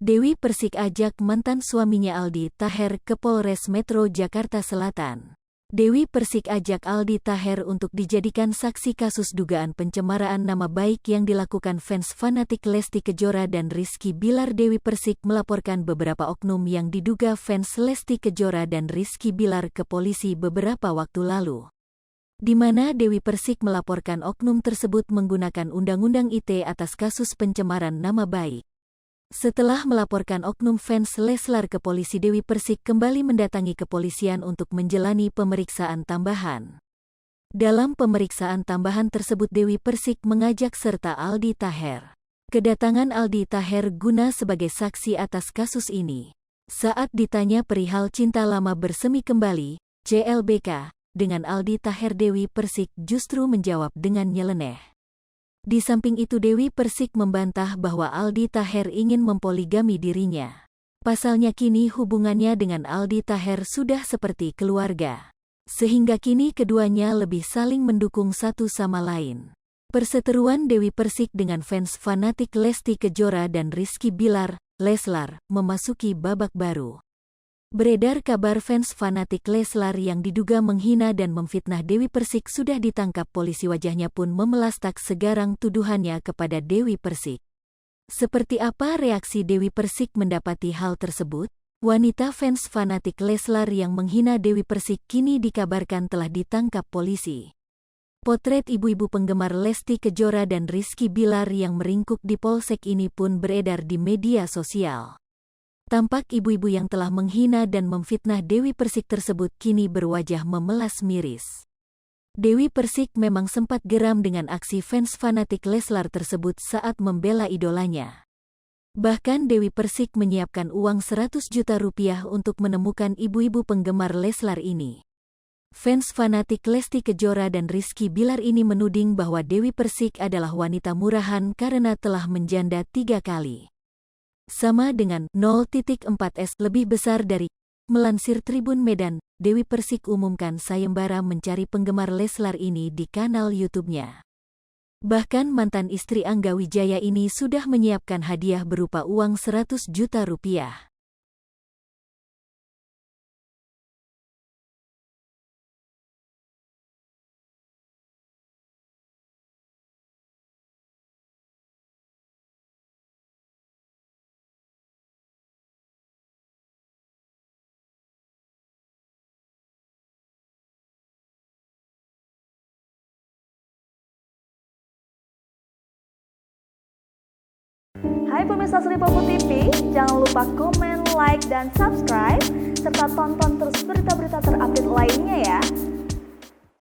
Dewi Persik ajak mantan suaminya Aldi Taher ke Polres Metro Jakarta Selatan. Dewi Persik ajak Aldi Taher untuk dijadikan saksi kasus dugaan pencemaran nama baik yang dilakukan fans fanatik Lesti Kejora dan Rizky Bilar. Dewi Persik melaporkan beberapa oknum yang diduga fans Lesti Kejora dan Rizky Bilar ke polisi beberapa waktu lalu, di mana Dewi Persik melaporkan oknum tersebut menggunakan Undang-Undang ITE atas kasus pencemaran nama baik. Setelah melaporkan oknum fans Leslar ke polisi, Dewi Persik kembali mendatangi kepolisian untuk menjalani pemeriksaan tambahan. Dalam pemeriksaan tambahan tersebut, Dewi Persik mengajak serta Aldi Taher. Kedatangan Aldi Taher guna sebagai saksi atas kasus ini. Saat ditanya perihal cinta lama bersemi kembali, CLBK, dengan Aldi Taher, Dewi Persik justru menjawab dengan nyeleneh. Di samping itu, Dewi Persik membantah bahwa Aldi Taher ingin mempoligami dirinya. Pasalnya kini hubungannya dengan Aldi Taher sudah seperti keluarga, sehingga kini keduanya lebih saling mendukung satu sama lain. Perseteruan Dewi Persik dengan fans fanatik Lesti Kejora dan Rizky Bilar, Leslar, memasuki babak baru. Beredar kabar fans fanatik Leslar yang diduga menghina dan memfitnah Dewi Persik sudah ditangkap polisi. Wajahnya pun memelas tak segarang tuduhannya kepada Dewi Persik. Seperti apa reaksi Dewi Persik mendapati hal tersebut? Wanita fans fanatik Leslar yang menghina Dewi Persik kini dikabarkan telah ditangkap polisi. Potret ibu-ibu penggemar Lesti Kejora dan Rizky Bilar yang meringkuk di polsek ini pun beredar di media sosial. Tampak ibu-ibu yang telah menghina dan memfitnah Dewi Persik tersebut kini berwajah memelas miris. Dewi Persik memang sempat geram dengan aksi fans fanatik Leslar tersebut saat membela idolanya. Bahkan Dewi Persik menyiapkan uang 100 juta rupiah untuk menemukan ibu-ibu penggemar Leslar ini. Fans fanatik Lesti Kejora dan Rizky Bilar ini menuding bahwa Dewi Persik adalah wanita murahan karena telah menjanda 3 kali. Sama dengan 0.4S lebih besar dari. Melansir Tribun Medan, Dewi Persik umumkan sayembara mencari penggemar Leslar ini di kanal YouTube-nya. Bahkan mantan istri Angga Wijaya ini sudah menyiapkan hadiah berupa uang 100 juta rupiah. Hai pemirsa Sri Popo TV, jangan lupa komen, like, dan subscribe, serta tonton terus berita